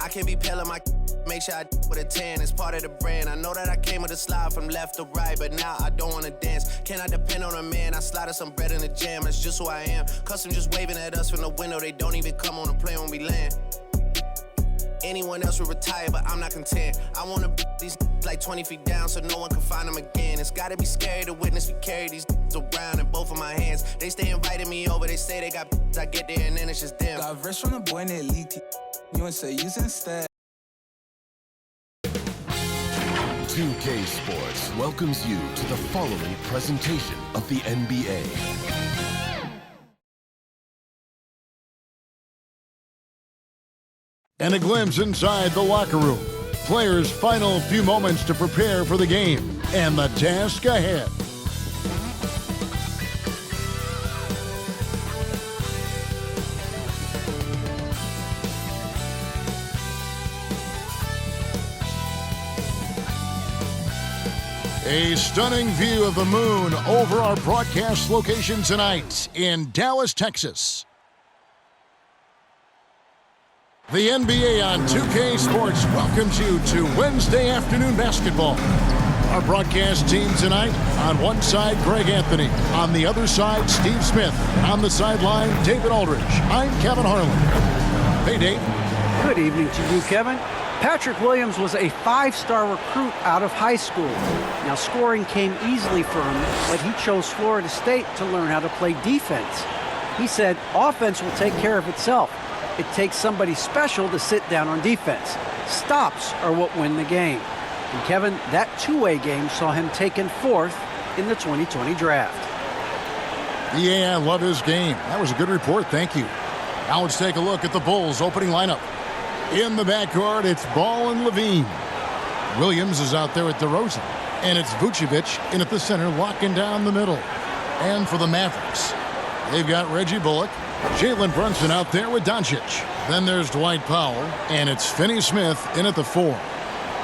I can't be pale on my make sure I with a 10. It's part of the brand. I know that I came with a slide from left to right, but now I don't wanna dance. Can I depend on a man? I slide some bread in the jam. That's just who I am. Custom just waving at us from the window. They don't even come on the plane when we land. Anyone else would retire, but I'm not content. I wanna these like 20 feet down so no one can find them again. It's gotta be scary to witness me carry these around in both of my hands. They stay inviting me over, they say they got I get there and then it's just them. Got rich from the boy in elite. You ain't say use instead. 2K Sports welcomes you to the following presentation of the NBA. And a glimpse inside the locker room. Players' final few moments to prepare for the game and the task ahead. A stunning view of the moon over our broadcast location tonight in Dallas, Texas. The NBA on 2K Sports welcomes you to Wednesday afternoon basketball. Our broadcast team tonight, on one side, Greg Anthony. On the other side, Steve Smith. On the sideline, David Aldridge. I'm Kevin Harlan. Hey, Dave. Good evening to you, Kevin. Patrick Williams was a five-star recruit out of high school. Now, scoring came easily for him, but he chose Florida State to learn how to play defense. He said, offense will take care of itself. It takes somebody special to sit down on defense. Stops are what win the game. And Kevin, that two-way game saw him taken fourth in the 2020 draft. Yeah, I love his game. That was a good report, thank you. Now let's take a look at the Bulls' opening lineup. In the backcourt, it's Ball and Levine. Williams is out there with DeRozan. And it's Vucevic in at the center, locking down the middle. And for the Mavericks, they've got Reggie Bullock, Jalen Brunson out there with Doncic. Then there's Dwight Powell, and it's Finney Smith in at the 4.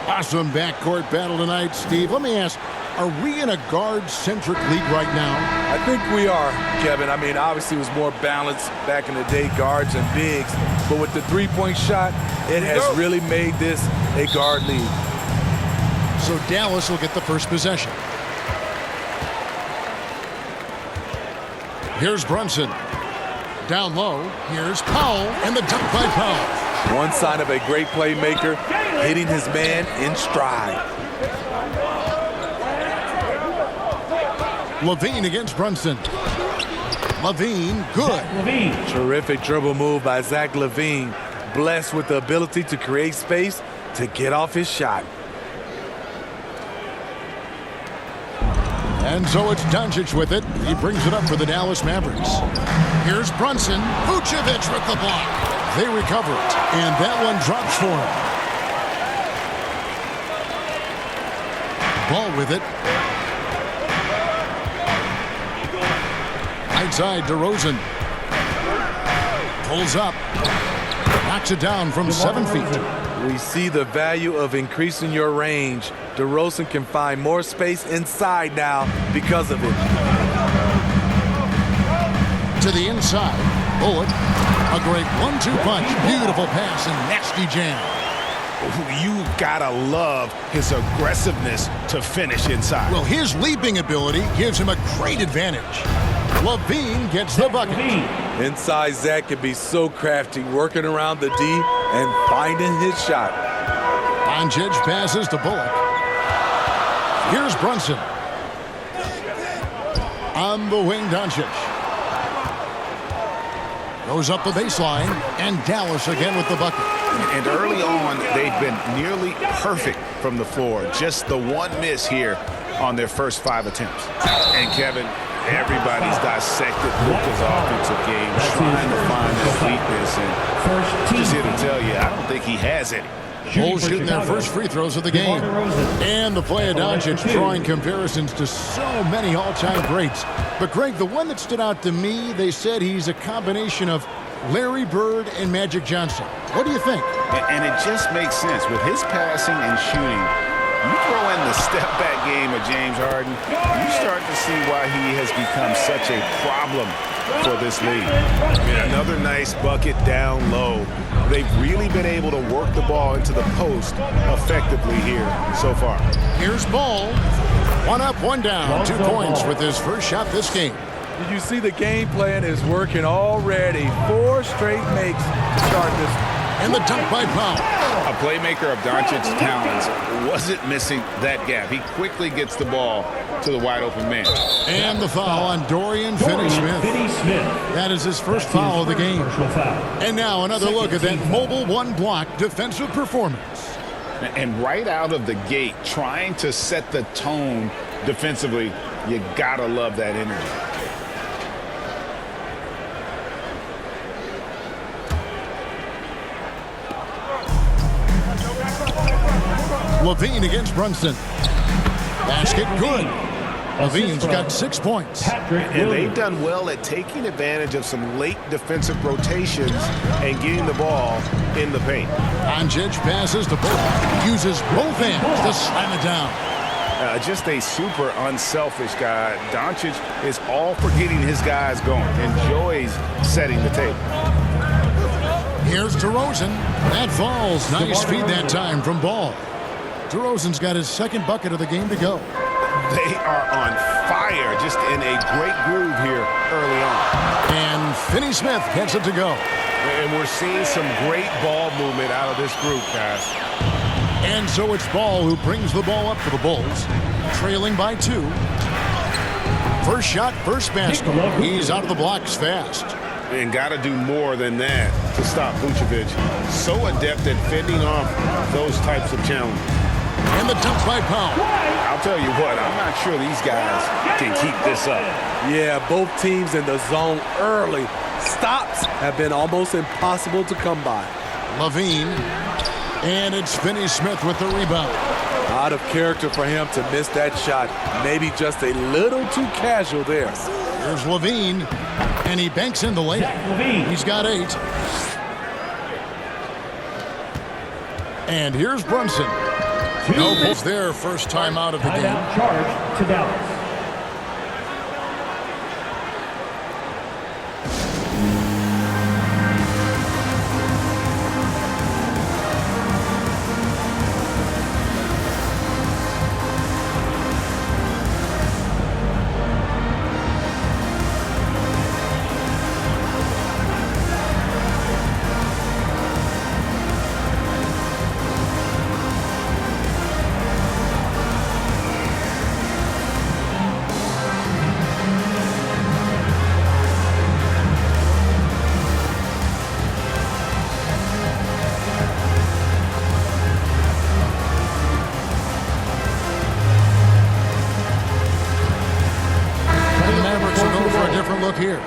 Awesome backcourt battle tonight, Steve. Let me ask, are we in a guard-centric league right now? I think we are, Kevin. I mean, obviously it was more balanced back in the day, guards and bigs. But with the three-point shot, it has really made this a guard league. So Dallas will get the first possession. Here's Brunson. Down low, here's Powell, and the dunk by Powell. One sign of a great playmaker, hitting his man in stride. Levine against Brunson. Levine, good. Terrific dribble move by Zach LaVine. Blessed with the ability to create space to get off his shot. And so it's Doncic with it. He brings it up for the Dallas Mavericks. Here's Brunson. Vucevic with the block. They recover it, and that one drops for him. Ball with it. Right side, DeRozan. Pulls up. Knocks it down from 7 feet. We see the value of increasing your range. DeRozan can find more space inside now because of it. To the inside, Bullock. A great 1-2 punch. Beautiful pass and nasty jam. You gotta love his aggressiveness to finish inside. Well, his leaping ability gives him a great advantage. Levine gets the bucket. Inside, Zach can be so crafty, working around the D and finding his shot. Doncic passes to Bullock. Here's Brunson. On the wing, Doncic. Goes up the baseline, and Dallas again with the bucket. And early on, they've been nearly perfect from the floor. Just the one miss here on their first 5 attempts. And Kevin, everybody's dissected Luka's offensive game, trying to find his weakness. And just here to tell you, I don't think he has any. Bulls shooting their first free throws of the game. And the play of Doncic drawing comparisons to so many all-time greats. But, Greg, the one that stood out to me, they said he's a combination of Larry Bird and Magic Johnson. What do you think? And it just makes sense. With his passing and shooting, You throw in the step-back game of James Harden, you start to see why he has become such a problem for this league. Another nice bucket down low. They've really been able to work the ball into the post effectively here so far. Here's Ball. One up, one down. 2 points with his first shot this game. Did you see the game plan is working already? 4 straight makes to start this. And the dunk by Powell. A playmaker of Doncic's talents wasn't missing that gap. He quickly gets the ball to the wide-open man. And the foul on Dorian Finney-Smith. That is his first foul of the game. And now another look at that mobile one-block defensive performance. And right out of the gate, trying to set the tone defensively, you gotta love that energy. Levine against Brunson. Basket good. Levine's got 6 points. And they've done well at taking advantage of some late defensive rotations and getting the ball in the paint. Doncic passes to both. Uses both hands to slam it down. Just a super unselfish guy. Doncic is all for getting his guys going. Enjoys setting the table. Here's DeRozan. That falls. Nice feed that time from Ball. DeRozan's got his second bucket of the game to go. They are on fire, just in a great groove here early on. And Finney-Smith gets it to go. And we're seeing some great ball movement out of this group, guys. And so it's Ball who brings the ball up for the Bulls, trailing by 2. First shot, first basket. He's out of the blocks fast. And got to do more than that to stop Vucevic. So adept at fending off those types of challenges. And the dunk by Powell. I'll tell you what, I'm not sure these guys can keep this up. Yeah, both teams in the zone early. Stops have been almost impossible to come by. Levine. And it's Finney-Smith with the rebound. Out of character for him to miss that shot. Maybe just a little too casual there. Here's Levine. And he banks in the layup. He's got 8. And here's Brunson. No Bulls there, first time out of the game. Charge to Dallas. Here.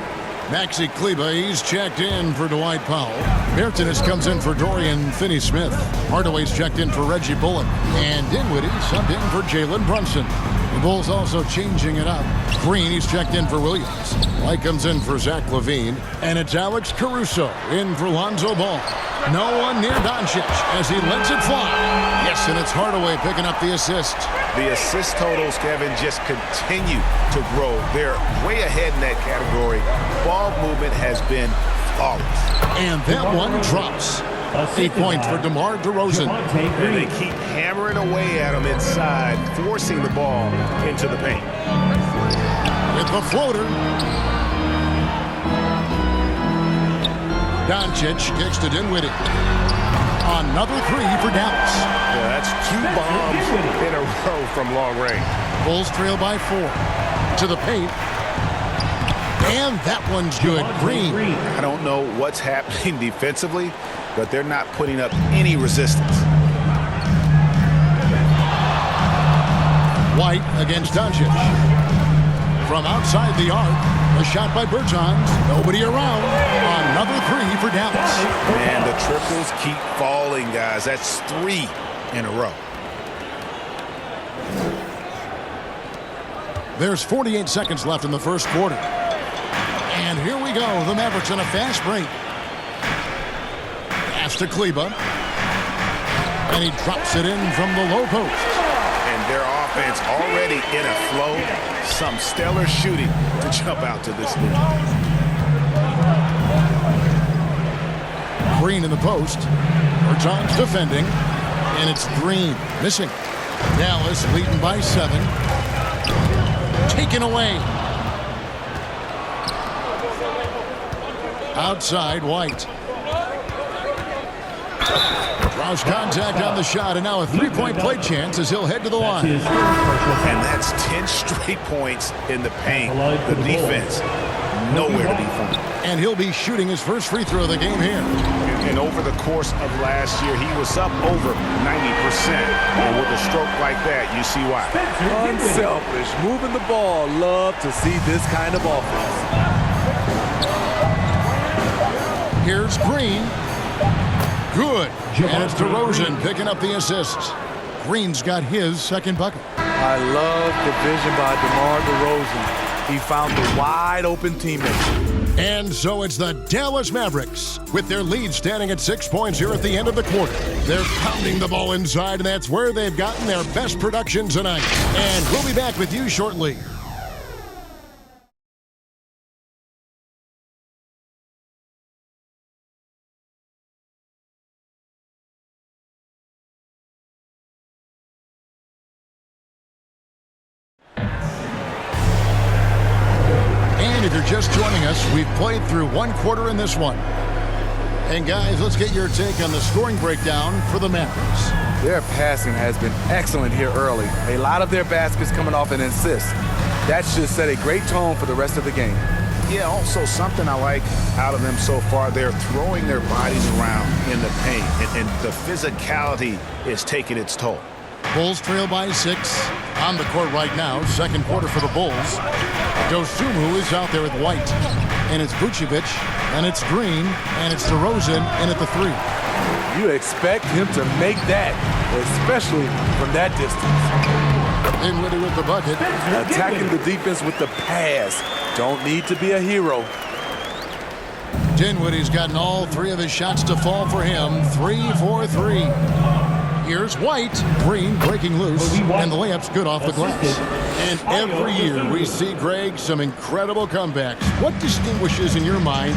Maxi Kleba, he's checked in for Dwight Powell. Bertanis comes in for Dorian Finney-Smith. Hardaway's checked in for Reggie Bullock. And Dinwiddie subbed in for Jalen Brunson. The Bulls also changing it up. Green, he's checked in for Williams. White comes in for Zach LaVine. And it's Alex Caruso in for Lonzo Ball. No one near Doncic as he lets it fly. Yes, and it's Hardaway picking up the assist. The assist totals, Kevin, just continue to grow. They're way ahead in that category. Ball movement has been flawless. And that one drops. 8 points for DeMar DeRozan. And they keep hammering away at him inside, forcing the ball into the paint. With the floater. Doncic kicks to Dinwiddie. Another 3 for Dallas. Yeah, that's 2 bombs in a row from long range. Bulls trail by 4. To the paint. And that one's good. Green. I don't know what's happening defensively, but they're not putting up any resistance. White against Doncic. From outside the arc. A shot by Bertans. Nobody around. Another 3 for Dallas. Man, the triples keep falling, guys. That's 3 in a row. There's 48 seconds left in the first quarter. And here we go. The Mavericks on a fast break. Pass to Kleba. And he drops it in from the low post. their offense already in a flow. Some stellar shooting to jump out to this lead. Green in the post. Bertans defending. And it's Green missing. Dallas leading by 7. Taken away. Outside, White. Draws contact on the shot, and now a three-point play chance as he'll head to the line. And that's 10 straight points in the paint. The defense, nowhere to be found. And he'll be shooting his first free throw of the game here. And over the course of last year, he was up over 90%. And with a stroke like that, you see why. Unselfish, moving the ball. Love to see this kind of offense. Here's Green. Good. And it's DeRozan picking up the assist. Green's got his second bucket. I love the vision by DeMar DeRozan. He found the wide open teammate. And so it's the Dallas Mavericks with their lead standing at 6 points here at the end of the quarter. They're pounding the ball inside, and that's where they've gotten their best production tonight. And we'll be back with you shortly. If you're just joining us, we've played through one quarter in this one. And guys, let's get your take on the scoring breakdown for the Mavericks. Their passing has been excellent here early. A lot of their baskets coming off an assist. That should set a great tone for the rest of the game. Yeah, also something I like out of them so far, they're throwing their bodies around in the paint, and the physicality is taking its toll. Bulls trail by 6 on the court right now. Second quarter for the Bulls. Dosunmu is out there with White. And it's Vucevic, and it's Green, and it's DeRozan in at the 3. You expect him to make that, especially from that distance. Dinwiddie with the bucket. Attacking the defense with the pass. Don't need to be a hero. Dinwiddie's gotten all 3 of his shots to fall for him. 3 for 3. Here's White. Green breaking loose, and the layup's good off the glass. And every year we see, Greg, some incredible comebacks. What distinguishes, in your mind,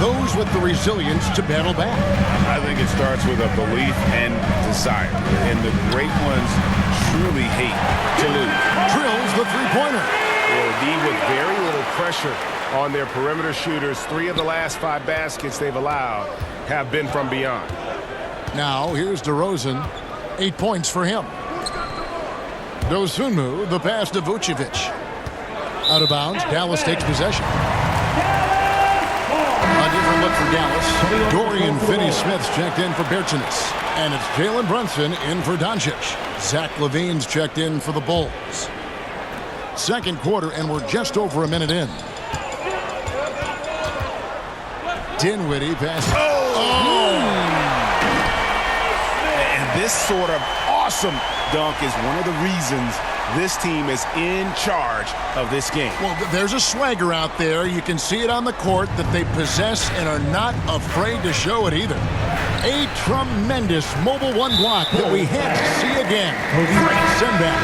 those with the resilience to battle back? I think it starts with a belief and desire. And the great ones truly hate to lose. Drills the three-pointer. Indeed, with very little pressure on their perimeter shooters, 3 of the last 5 baskets they've allowed have been from beyond. Now, here's DeRozan. 8 points for him. Dosunmu, the pass to Vucevic. Out of bounds, Dallas takes possession. A different look for Dallas. Dorian Finney-Smith's checked in for Bertans. And it's Jalen Brunson in for Doncic. Zach LaVine's checked in for the Bulls. Second quarter, and we're just over a minute in. Dinwiddie pass. And this sort of awesome dunk is one of the reasons this team is in charge of this game. Well, there's a swagger out there. You can see it on the court that they possess and are not afraid to show it either. A tremendous mobile 1 block that we had to see again. Great send back.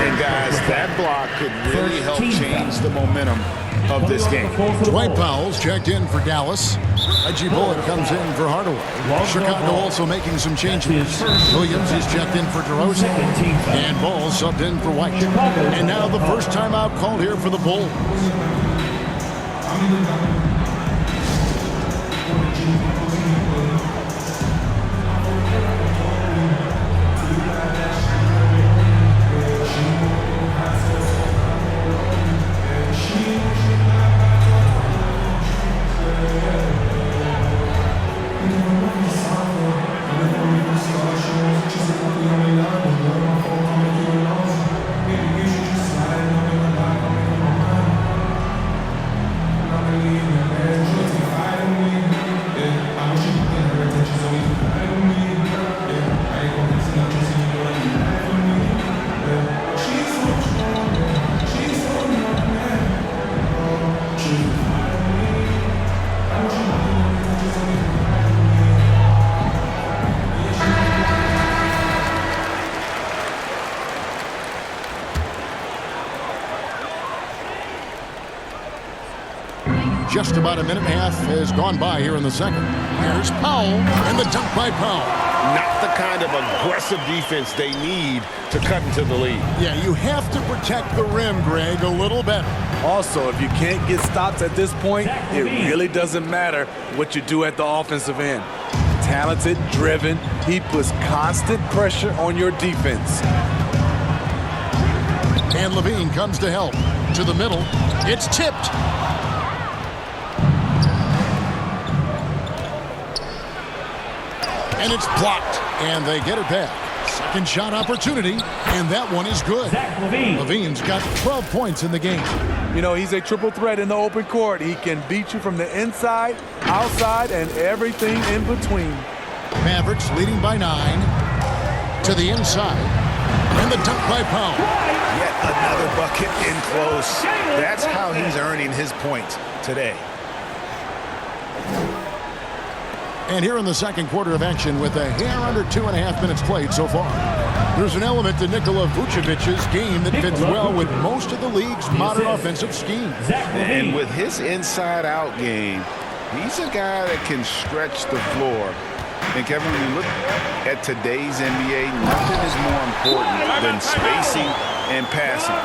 And guys, that block could really help change the momentum of this game. Dwight Powell's checked in for Dallas. Reggie Bullock comes in for Hardaway. Chicago also making some changes. Williams is checked in for DeRozan. And Ball subbed in for White. And now the first timeout called here for the Bulls. Just about a minute and a half has gone by here in the second. Here's Powell, and the dunk by Powell. Not the kind of aggressive defense they need to cut into the lead. Yeah, you have to protect the rim, Greg, a little better. Also, if you can't get stops at this point, it really doesn't matter what you do at the offensive end. Talented, driven, he puts constant pressure on your defense. And Levine comes to help. To the middle. It's tipped. And it's blocked. And they get it back. Second shot opportunity. And that one is good. Levine's got 12 points in the game. You know, he's a triple threat in the open court. He can beat you from the inside, outside, and everything in between. Mavericks leading by 9. To the inside. And the dunk by Powell. Yet another bucket in close. That's how he's earning his points today. And here in the second quarter of action with a hair under 2.5 minutes played so far. There's an element to Nikola Vucevic's game that fits well with most of the league's modern offensive schemes. And with his inside-out game, he's a guy that can stretch the floor. And Kevin, when you look at today's NBA, nothing is more important than spacing and passing.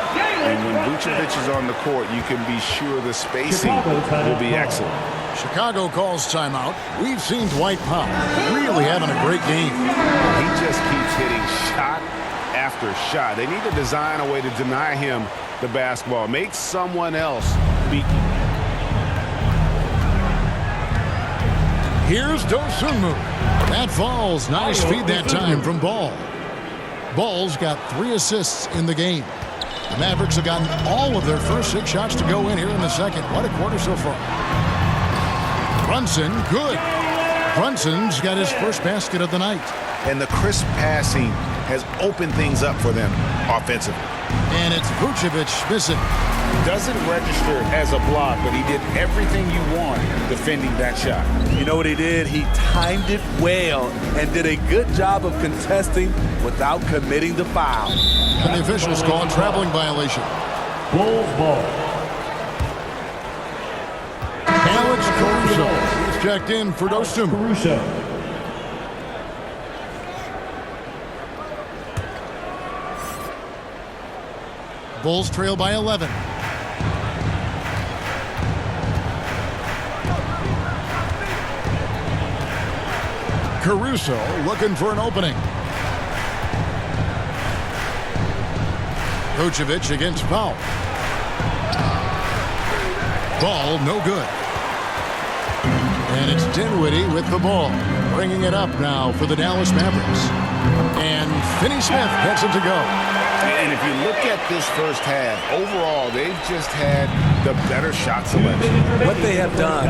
And when Vucevic is on the court, you can be sure the spacing will be excellent. Chicago calls timeout. We've seen Dwight Powell really having a great game. He just keeps hitting shot after shot. They need to design a way to deny him the basketball. Make someone else beat you. Here's Dosunmu. That falls. Nice feed that time from Ball. Ball's got 3 assists in the game. The Mavericks have gotten all of their first 6 shots to go in here in the second. What a quarter so far. Brunson, good. Brunson's got his first basket of the night. And the crisp passing has opened things up for them offensively. And it's Vucevic missing. Doesn't register as a block, but he did everything you want defending that shot. You know what he did? He timed it well and did a good job of contesting without committing the foul. And the officials call a traveling violation. Bulls ball. Alex Caruso is checked in for Dosunmu. Caruso. Bulls trail by 11. Caruso looking for an opening. Vucevic against Powell. Ball no good. And it's Dinwiddie with the ball. Bringing it up now for the Dallas Mavericks. And Finney Smith gets it to go. And if you look at this first half, overall, they've just had the better shot selection. What they have done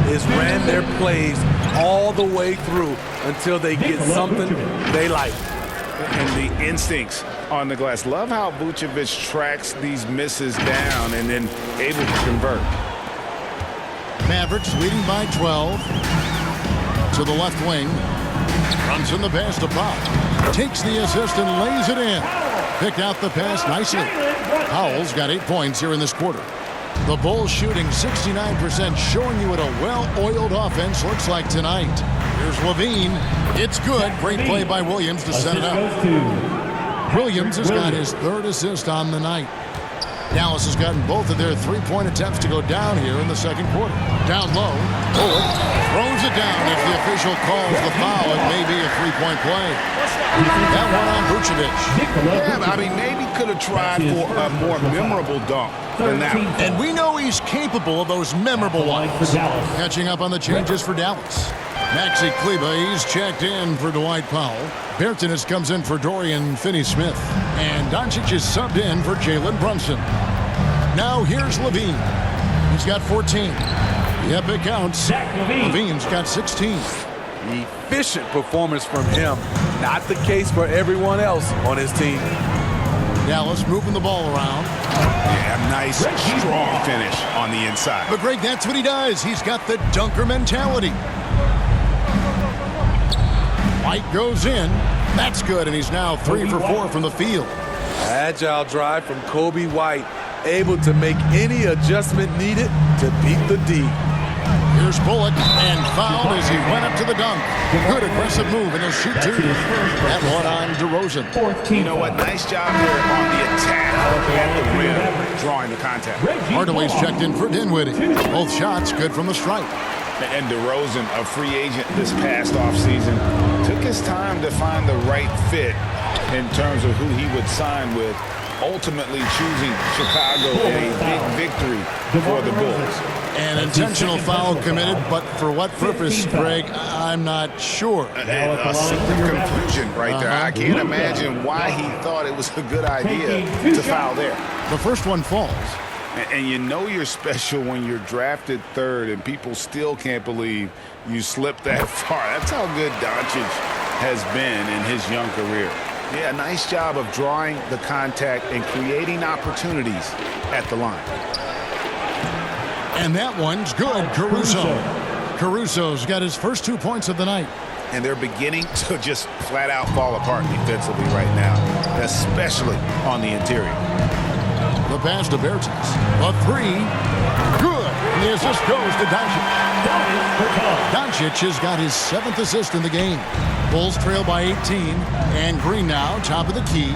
is ran their plays all the way through until they get something they like. And the instincts on the glass. Love how Vucevic tracks these misses down and then able to convert. Mavericks leading by 12. To the left wing. Brunson the pass to Powell. Takes the assist and lays it in. Picked out the pass nicely. Powell's got 8 points here in this quarter. The Bulls shooting 69%, showing you what a well-oiled offense looks like tonight. Here's Levine. It's good. Great play by Williams to set it up. Williams has got his 3rd assist on the night. Dallas has gotten both of their 3-point attempts to go down here in the second quarter. Down low. Bullock throws it down. If the official calls the foul, it may be a 3-point play. That one on Vucevic. Yeah, I mean, maybe could have tried for a more memorable dunk than that. And we know he's capable of those memorable ones. Catching up on the changes for Dallas. Maxi Kleber, he's checked in for Dwight Powell. Bertans comes in for Dorian Finney-Smith. And Doncic is subbed in for Jalen Brunson. Now here's Levine. He's got 14. Yep, it counts. Levine's got 16. Efficient performance from him. Not the case for everyone else on his team. Dallas moving the ball around. Yeah, nice, strong finish on the inside. But Greg, that's what he does. He's got the dunker mentality. White goes in. That's good, and he's now 3 for 4 from the field. Agile drive from Kobe White, able to make any adjustment needed to beat the D. Here's Bullock, and fouled as he went up to the dunk. Good aggressive move, and he'll shoot two. That one on DeRozan. You know what? Nice job there on the attack at the rim, drawing the contact. Hardaway's checked in for Dinwiddie. Both shots good from the stripe. And DeRozan, a free agent this past offseason, took his time to find the right fit in terms of who he would sign with, ultimately choosing Chicago in a big victory for the Bulls. An intentional foul committed, but for what purpose, Greg, I'm not sure. A scene of confusion right there. I can't imagine why he thought it was a good idea to foul there. The first one falls. And you know you're special when you're drafted third and people still can't believe you slipped that far. That's how good Doncic has been in his young career. Yeah, nice job of drawing the contact and creating opportunities at the line. And that one's good. Caruso's got his first 2 points of the night. And they're beginning to just flat out fall apart defensively right now, especially on the interior. The pass to Bertans. A three. Good. And the assist goes to Doncic. Doncic has got his 7th assist in the game. Bulls trail by 18. And Green now, top of the key.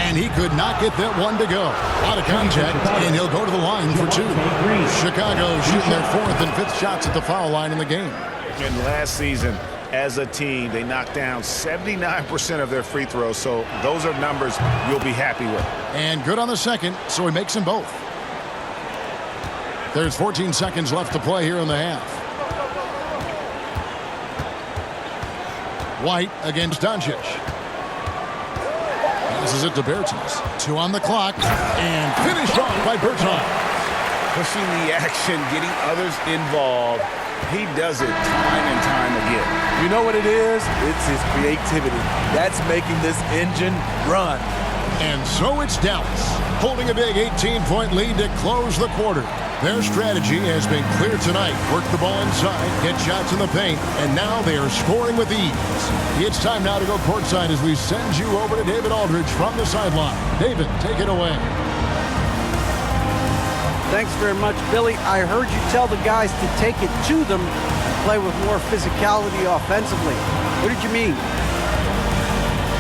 And he could not get that one to go. Out of contact, and he'll go to the line for two. Chicago shooting their 4th and 5th shots at the foul line in the game. And last season, as a team, they knocked down 79% of their free throws, so those are numbers you'll be happy with. And good on the second, so he makes them both. There's 14 seconds left to play here in the half. White against Doncic. Passes it to Bertans. 2 on the clock, and finished off by Bertans. Pushing the action, getting others involved. He does it time and time again. You know what it is? It's his creativity. That's making this engine run. And so it's Dallas, holding a big 18-point lead to close the quarter. Their strategy has been clear tonight. Work the ball inside, get shots in the paint, and now they are scoring with ease. It's time now to go courtside as we send you over to David Aldridge from the sideline. David, take it away. Thanks very much, Billy. I heard you tell the guys to take it to them and play with more physicality offensively. What did you mean?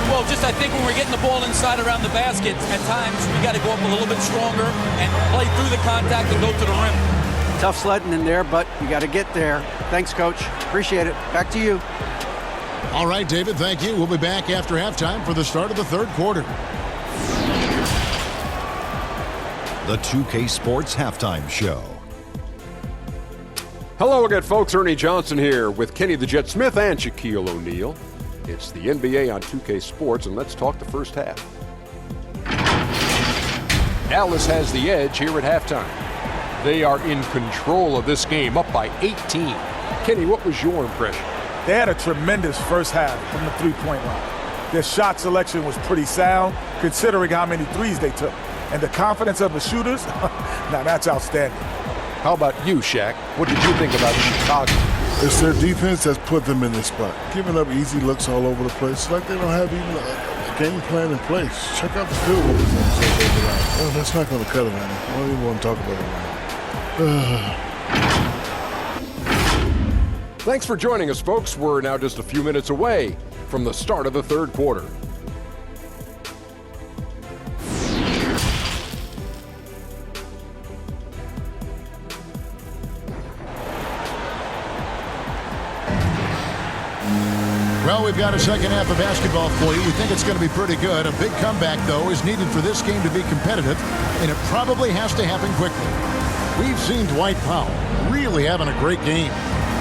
Well, just I think when we're getting the ball inside around the basket, at times we got to go up a little bit stronger and play through the contact and go to the rim. Tough sledding in there, but you got to get there. Thanks, Coach. Appreciate it. Back to you. All right, David, thank you. We'll be back after halftime for the start of the third quarter. The 2K Sports Halftime Show. Hello again, folks. Ernie Johnson here with Kenny the Jet Smith and Shaquille O'Neal. It's the NBA on 2K Sports, and let's talk the first half. Dallas has the edge here at halftime. They are in control of this game, up by 18. Kenny, what was your impression? They had a tremendous first half from the three-point line. Their shot selection was pretty sound, considering how many threes they took. And the confidence of the shooters, now that's outstanding. How about you, Shaq? What did you think about Chicago? It's their defense that's put them in this spot. Giving up easy looks all over the place. It's like they don't have even a game plan in place. Check out the field goal percentage. Oh, that's not going to cut it, man. I don't even want to talk about it, man. Thanks for joining us, folks. We're now just a few minutes away from the start of the third quarter. Well, we've got a second half of basketball for you. We think it's going to be pretty good. A big comeback, though, is needed for this game to be competitive, and it probably has to happen quickly. We've seen Dwight Powell really having a great game.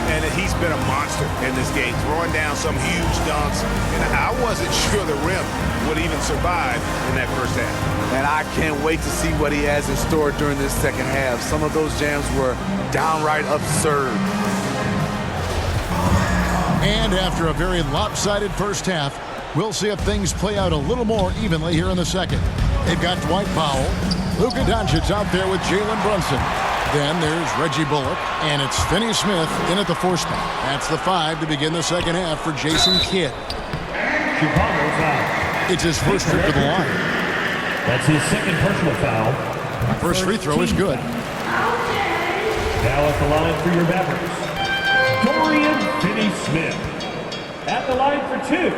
And he's been a monster in this game, throwing down some huge dunks. And I wasn't sure the rim would even survive in that first half. And I can't wait to see what he has in store during this second half. Some of those jams were downright absurd. And after a very lopsided first half, we'll see if things play out a little more evenly here in the second. They've got Dwight Powell, Luka Doncic out there with Jalen Brunson. Then there's Reggie Bullock, and it's Finney Smith in at the 4 spot. That's the 5 to begin the second half for Jason Kidd. Chicago foul. It's his first trip to the line. That's his second personal foul. First free throw is good. Now at the line for your Mavericks, Dorian Finney-Smith. At the line for 2.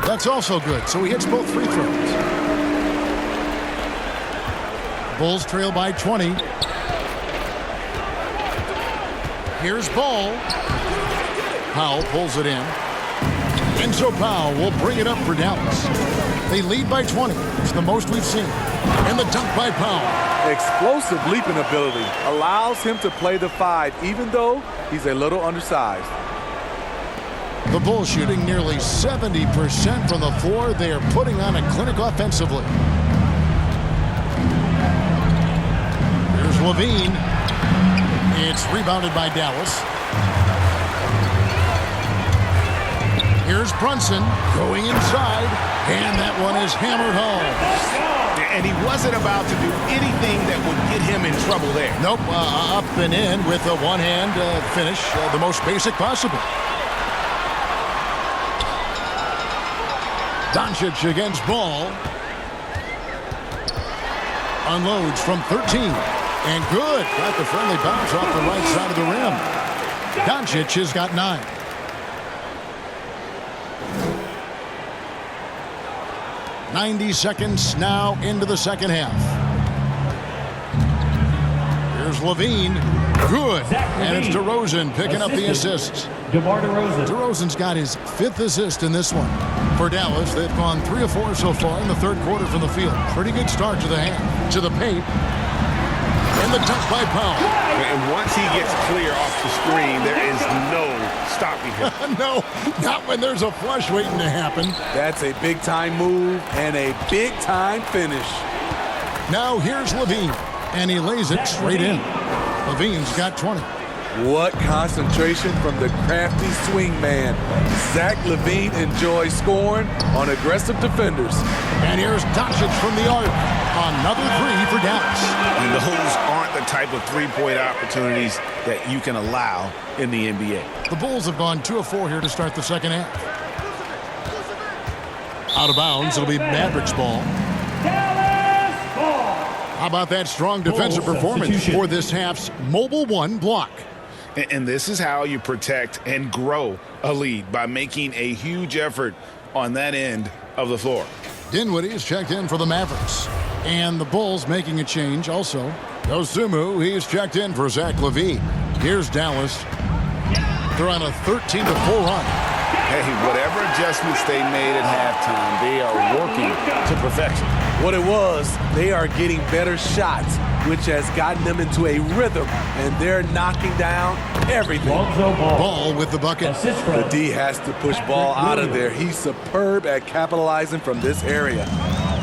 That's also good, so he hits both free throws. Bulls trail by 20. Here's Ball. Powell pulls it in. And so Powell will bring it up for Dallas. They lead by 20. It's the most we've seen. And the dunk by Powell. Explosive leaping ability allows him to play the 5, even though he's a little undersized. The Bulls shooting nearly 70% from the floor. They are putting on a clinic offensively. Here's Levine. It's rebounded by Dallas. Here's Brunson going inside, and that one is hammered home. And he wasn't about to do anything that would get him in trouble there. Nope, up and in with a one-hand finish, the most basic possible. Doncic against Ball. Unloads from 13. And good. Got the friendly bounce off the right side of the rim. Doncic has got 9. "90 seconds now into the second half. Here's Levine. Good. And it's DeRozan picking up the assists. DeMar DeRozan. DeRozan's got his 5th assist in this one. For Dallas, they've gone 3 of 4 so far in the third quarter from the field. Pretty good start to the half. To the paint. And the dunk by Powell. And once he gets clear off the screen, there is no stopping him. No, not when there's a flush waiting to happen. That's a big-time move and a big-time finish. Now here's Levine, and he lays it straight in. Levine's got 20. What concentration from the crafty swing man. Zach LaVine enjoys scoring on aggressive defenders. And here's Doncic from the arc. Another 3 for Dallas. And those aren't the type of three-point opportunities that you can allow in the NBA. The Bulls have gone 2 of 4 here to start the second half. Out of bounds, it'll be Mavericks ball. How about that strong defensive performance for this half's mobile 1 block? And this is how you protect and grow a lead, by making a huge effort on that end of the floor. Dinwiddie is checked in for the Mavericks. And the Bulls making a change also. Dosunmu, he's checked in for Zach LaVine. Here's Dallas. They're on a 13-4 run. Hey, whatever adjustments they made at halftime, they are working to perfection. What it was, they are getting better shots, which has gotten them into a rhythm, and they're knocking down everything. Ball with the bucket. The D has to push Ball out of there. He's superb at capitalizing from this area.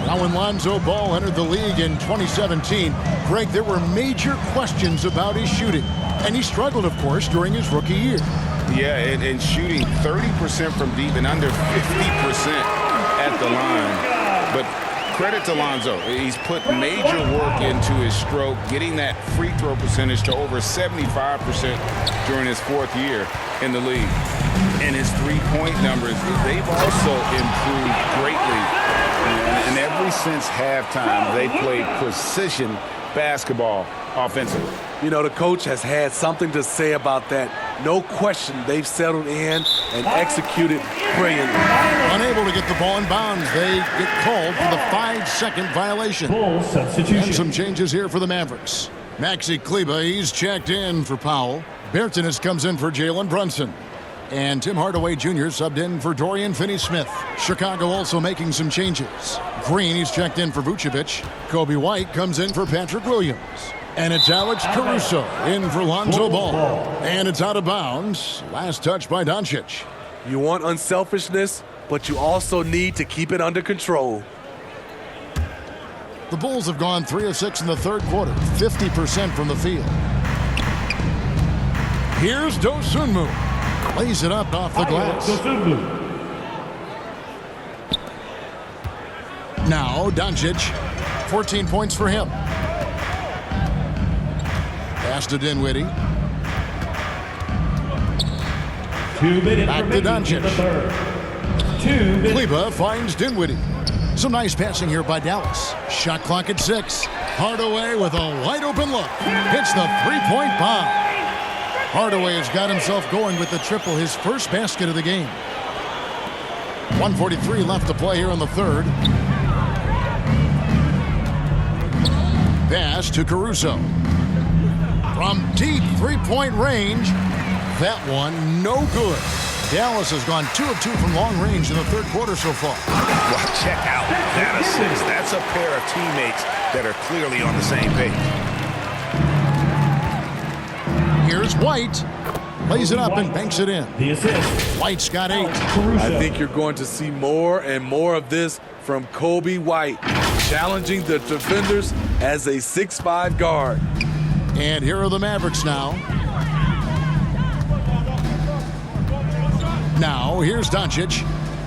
Now when Lonzo Ball entered the league in 2017, Greg, there were major questions about his shooting. And he struggled, of course, during his rookie year. Yeah, and shooting 30% from deep and under 50% at the line. But credit to Lonzo. He's put major work into his stroke, getting that free throw percentage to over 75% during his 4th year in the league. And his three-point numbers, they've also improved greatly. And ever since halftime, they played precision basketball offensively. You know, the coach has had something to say about that. No question, they've settled in and executed brilliantly. Unable to get the ball in bounds, they get called for the 5-second violation. Bull substitution. And some changes here for the Mavericks. Maxi Kleber, he's checked in for Powell. Bertans comes in for Jalen Brunson. And Tim Hardaway Jr. subbed in for Dorian Finney-Smith. Chicago also making some changes. Green, he's checked in for Vucevic. Kobe White comes in for Patrick Williams. And it's Alex Caruso in for Lonzo Ball. And it's out of bounds. Last touch by Doncic. You want unselfishness, but you also need to keep it under control. The Bulls have gone 3 of 6 in the third quarter, 50% from the field. Here's Dosunmu. Lays it up off the glass. Now Doncic, 14 points for him. Pass to Dinwiddie. Back to Doncic. Kleber finds Dinwiddie. Some nice passing here by Dallas. Shot clock at 6. Hardaway with a wide-open look. Hits the three-point bomb. Hardaway has got himself going with the triple, his first basket of the game. 1:43 left to play here in the third. Pass to Caruso. From deep three-point range. That one, no good. Dallas has gone 2 of 2 from long range in the third quarter so far. Well, check out that assist. That's a pair of teammates that are clearly on the same page. Here's White. Lays it up and banks it in. The assist. White's got 8. I think you're going to see more and more of this from Kobe White, challenging the defenders as a 6'5" guard. And here are the Mavericks now. Now, here's Doncic.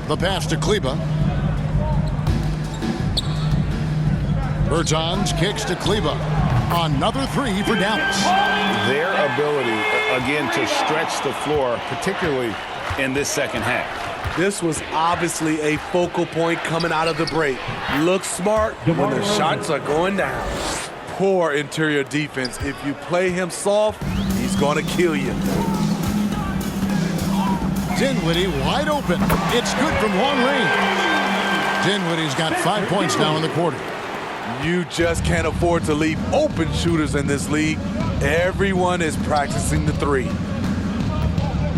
The pass to Kleba. Bertans kicks to Kleba. Another 3 for Dallas. Their ability, again, to stretch the floor, particularly in this second half. This was obviously a focal point coming out of the break. Look smart when the shots are going down. Poor interior defense. If you play him soft, he's going to kill you. Dinwiddie wide open. It's good from long range. Dinwiddie's got 5 points now in the quarter. You just can't afford to leave open shooters in this league. Everyone is practicing the 3.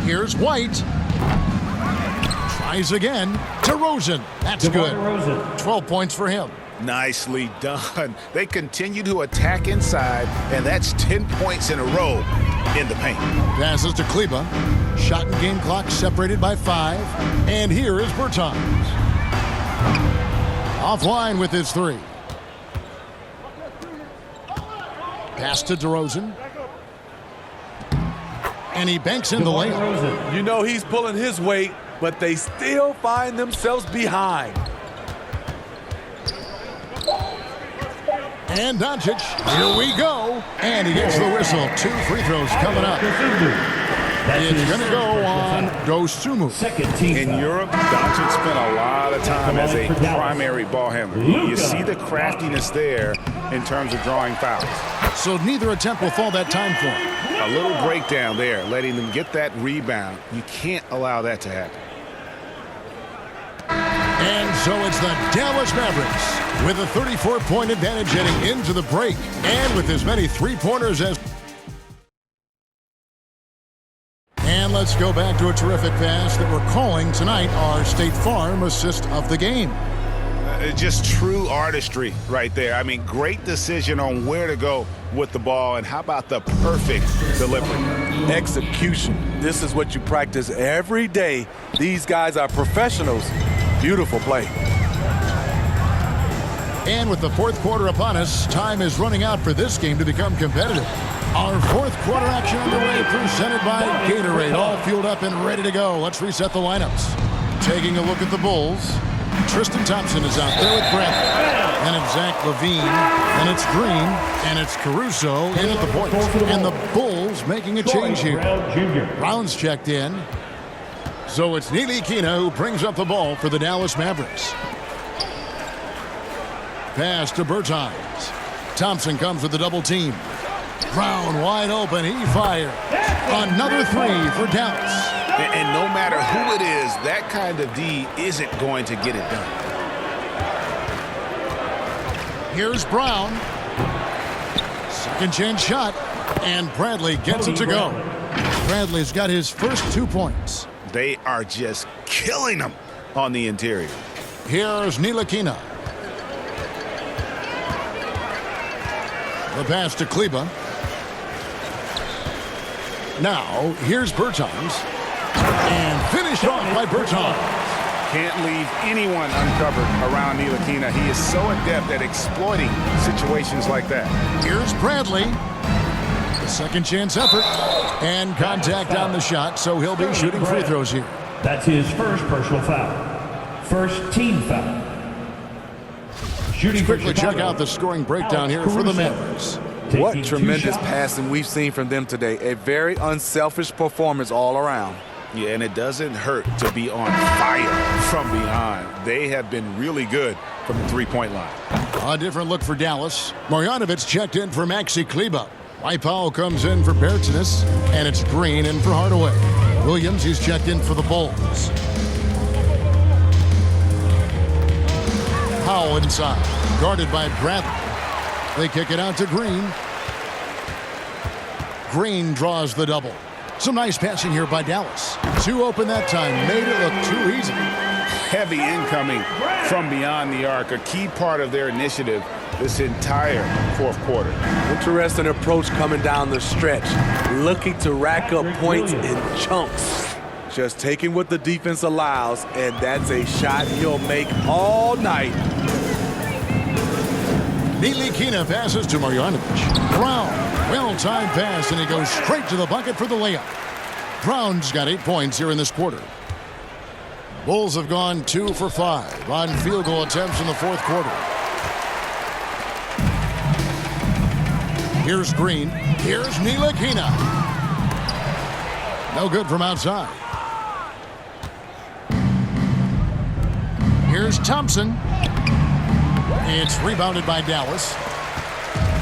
Here's White. Tries again. DeRozan. That's good. 12 points for him. Nicely done. They continue to attack inside, and that's 10 points in a row in the paint. Passes to Kleba. Shot and game clock separated by 5. And here is Bertans. Offline with his 3. Pass to DeRozan. And he banks in the layup. You know he's pulling his weight, but they still find themselves behind. And Doncic, here we go. And he gets the whistle. 2 free throws coming up. It's going to go on Dosumu. In Europe, Doncic spent a lot of time as a primary ball handler. You see the craftiness there in terms of drawing fouls. So neither attempt will fall that time for him. A little breakdown there, letting them get that rebound. You can't allow that to happen. And so it's the Dallas Mavericks with a 34-point advantage heading into the break. And with as many three-pointers as... And let's go back to a terrific pass that we're calling tonight our State Farm assist of the game. Just true artistry right there. I mean, great decision on where to go with the ball, and how about the perfect delivery? Execution. This is what you practice every day. These guys are professionals. Beautiful play. And with the fourth quarter upon us, time is running out for this game to become competitive. Our fourth quarter action underway, presented by Gatorade. All fueled up and ready to go. Let's reset the lineups. Taking a look at the Bulls. Tristan Thompson is out there with Brett. And it's Zach LaVine. And it's Green. And it's Caruso in at the point. And the Bulls making a change here. Brown's checked in. So it's Ntilikina who brings up the ball for the Dallas Mavericks. Pass to Bertans. Thompson comes with the double team. Brown wide open. He fired. Another 3 for Dallas. And no matter who it is, that kind of D isn't going to get it done. Here's Brown. Second chance shot. And Bradley gets it to go. Bradley's got his first 2 points. They are just killing them on the interior. Here's Ntilikina. The pass to Kleba. Now, here's Bertans. And finished off by Bertans. Can't leave anyone uncovered around Ntilikina. He is so adept at exploiting situations like that. Here's Bradley. The second chance effort. And contact on the shot, so he'll be shooting free throws here. That's his first personal foul. First team foul. Let's quickly check out the scoring breakdown here for the Mavericks. What tremendous passing we've seen from them today. A very unselfish performance all around. Yeah, and it doesn't hurt to be on fire from behind. They have been really good from the three-point line. A different look for Dallas. Marjanovic checked in for Maxi Kleba. White Powell comes in for Bertinas, and it's Green in for Hardaway. Williams, he's checked in for the Bulls. Powell inside, guarded by Bradley. They kick it out to Green. Green draws the double. Some nice passing here by Dallas. Two open that time, made it look too easy. Heavy incoming from beyond the arc, a key part of their initiative this entire fourth quarter. Interesting approach coming down the stretch, looking to rack up points in chunks. Just taking what the defense allows, and that's a shot he'll make all night. Ntilikina passes to Marjanovic. Brown, well-timed pass, and he goes straight to the bucket for the layup. Brown's got 8 points here in this quarter. Bulls have gone 2 for 5 on field goal attempts in the fourth quarter. Here's Green. Here's Ntilikina. No good from outside. Here's Thompson. It's rebounded by Dallas.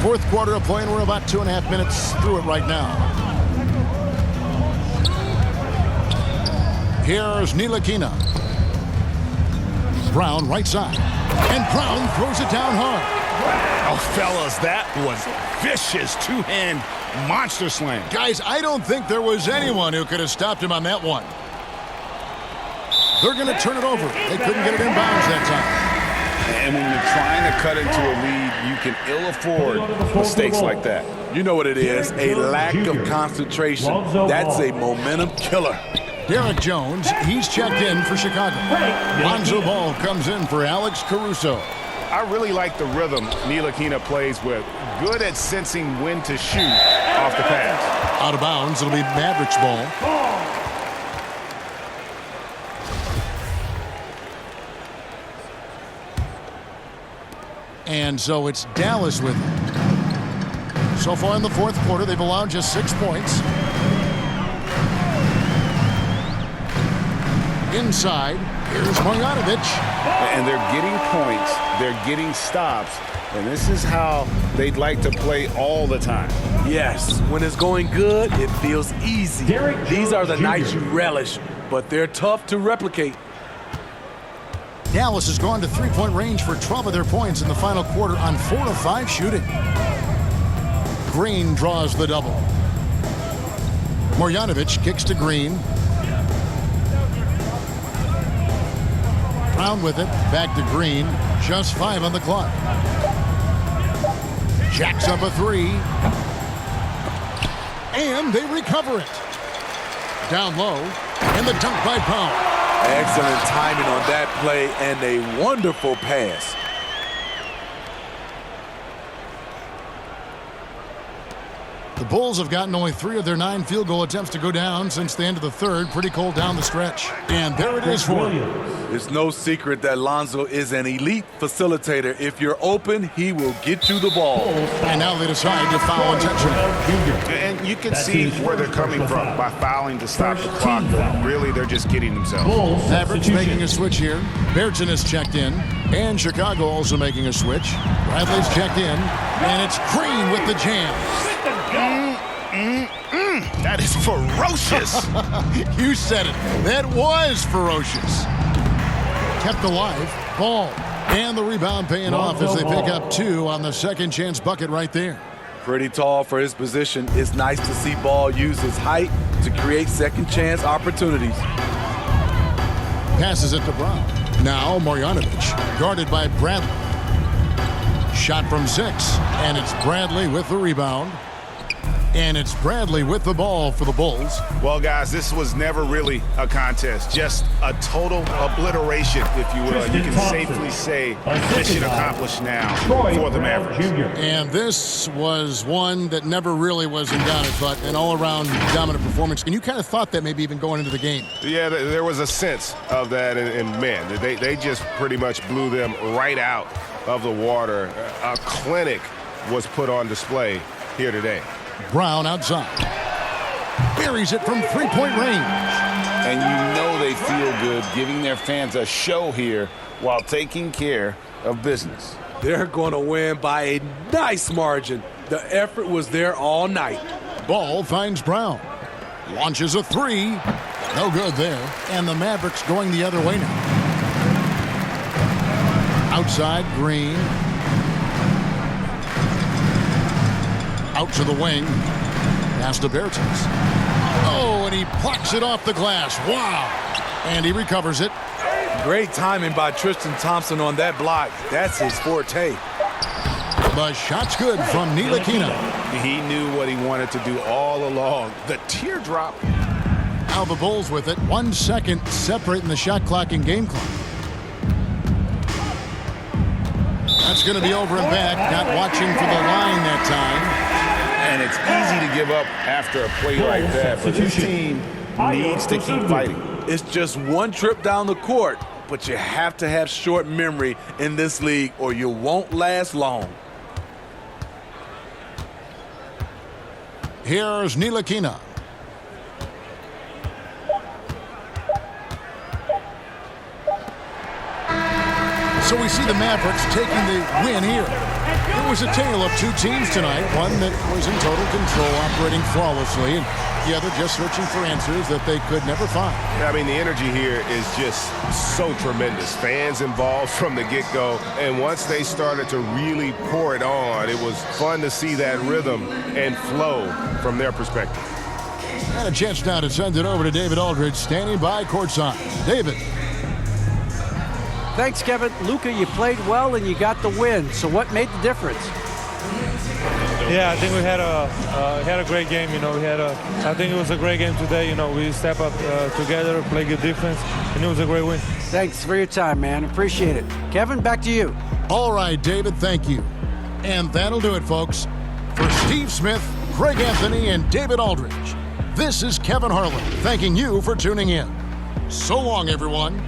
Fourth quarter of play, and we're about 2.5 minutes through it right now. Here's Ntilikina. Brown right side. And Brown throws it down hard. Oh, fellas, that was vicious two-hand monster slam. Guys, I don't think there was anyone who could have stopped him on that one. They're going to turn it over. They couldn't get it in bounds that time. And when you're trying to cut into a lead, you can ill afford mistakes like that. You know what it is, a lack of concentration. That's a momentum killer. Derek Jones, he's checked in for Chicago. Lonzo Ball comes in for Alex Caruso. I really like the rhythm Ntilikina plays with. Good at sensing when to shoot off the pass. Out of bounds, it'll be Mavericks ball. And so it's Dallas with it. So far in the fourth quarter, they've allowed just 6 points. Inside, here's Marjanovic. And they're getting points, they're getting stops, and this is how they'd like to play all the time. Yes, when it's going good, it feels easy. These are the nights you relish, but they're tough to replicate. Dallas has gone to three-point range for 12 of their points in the final quarter on 4 of 5 shooting. Green draws the double. Marjanovic kicks to Green. Brown with it, back to Green. Just 5 on the clock. Jacks up a 3. And they recover it. Down low, and the dunk by Powell. Excellent timing on that play and a wonderful pass. The Bulls have gotten only 3 of their 9 field goal attempts to go down since the end of the third. Pretty cold down the stretch. And there it is for him. It's no secret that Lonzo is an elite facilitator. If you're open, he will get you the ball. And now they decide to foul intentionally. And you can see where they're coming from by fouling to stop the clock. Really, they're just getting themselves. Mavericks making a switch here. Bertin is checked in. And Chicago also making a switch. Bradley's checked in. And it's Green with the jam. That is ferocious. You said it. That was ferocious. Kept alive. Ball. And the rebound paying off as they pick up 2 on the second chance bucket right there. Pretty tall for his position. It's nice to see Ball use his height to create second chance opportunities. Passes it to Brown. Now Marjanovic, guarded by Bradley. Shot from 6. And it's Bradley with the rebound. And it's Bradley with the ball for the Bulls. Well, guys, this was never really a contest. Just a total obliteration, if you will. You can safely say mission accomplished now for the Mavericks. And this was one that never really was in doubt, but an all-around dominant performance. And you kind of thought that maybe even going into the game. Yeah, there was a sense of that. And man, they just pretty much blew them right out of the water. A clinic was put on display here today. Brown outside. Buries it from 3-point range. And you know they feel good, giving their fans a show here while taking care of business. They're going to win by a nice margin. The effort was there all night. Ball finds Brown. Launches a three. No good there. And the Mavericks going the other way now. Outside, Green. Out to the wing. Pass to Bertens. Oh, and he plucks it off the glass. Wow. And he recovers it. Great timing by Tristan Thompson on that block. That's his forte. The shot's good from Ntilikina. He knew what he wanted to do all along. The teardrop. Now the Bulls with it. 1 second separating the shot clock and game clock. That's going to be over and back. Not watching for the line that time. And it's easy to give up after a play like that, but this team needs to keep fighting. It's just one trip down the court, but you have to have short memory in this league or you won't last long. Here's Ntilikina. So we see the Mavericks taking the win here. It was a tale of two teams tonight, one that was in total control, operating flawlessly, and the other just searching for answers that they could never find. I mean, the energy here is just so tremendous. Fans involved from the get-go, and once they started to really pour it on, it was fun to see that rhythm and flow from their perspective. And a chance now to send it over to David Aldridge, standing by courtside. David. Thanks, Kevin. Luka, you played well and you got the win. So what made the difference? Yeah, I think we had a great game. I think it was a great game today. We step up together, play good defense, and it was a great win. Thanks for your time, man. Appreciate it. Kevin, back to you. All right, David, thank you. And that'll do it, folks. For Steve Smith, Craig Anthony, and David Aldridge, this is Kevin Harlan thanking you for tuning in. So long, everyone.